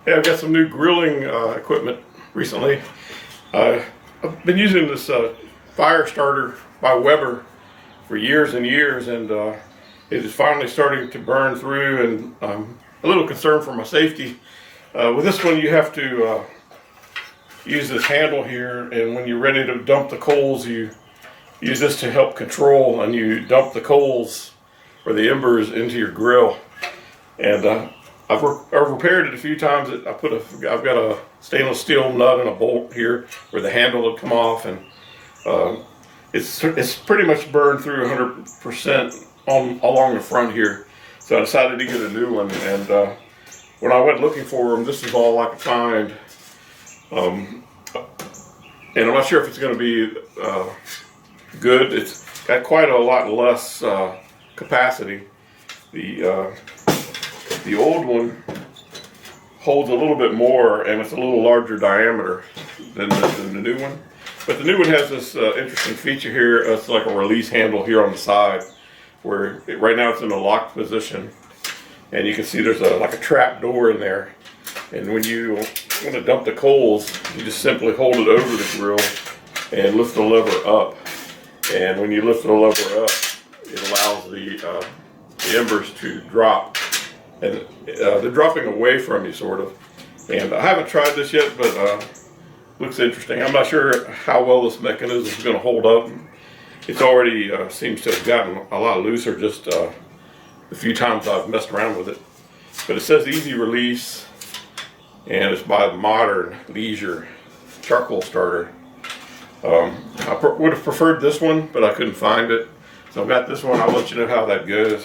Hey, I've got some new grilling equipment recently. I've been using this fire starter by Weber for years and years, and it is finally starting to burn through, and I'm a little concerned for my safety. With this one, you have to use this handle here, and when you're ready to dump the coals, you use this to help control, and you dump the coals or the embers into your grill. And I've repaired it a few times. I've got a stainless steel nut and a bolt here where the handle will come off, and it's pretty much burned through 100% along the front here. So I decided to get a new one, and when I went looking for them, this is all I could find. And I'm not sure if it's going to be good. It's got quite a lot less capacity. The old one holds a little bit more, and it's a little larger diameter than the new one. But the new one has this interesting feature here. It's like a release handle here on the side, where right now it's in a locked position, and you can see there's like a trap door in there. And when you want to dump the coals, you just simply hold it over the grill and lift the lever up. And when you lift the lever up, it allows the embers to drop. And they're dropping away from you, sort of. And I haven't tried this yet, but looks interesting. I'm not sure how well this mechanism is going to hold up. It's already seems to have gotten a lot looser just the few times I've messed around with it. But it says easy release, and it's by the modern LEASURE charcoal starter. I would have preferred this one, but I couldn't find it. So I've got this one. I'll let you know how that goes.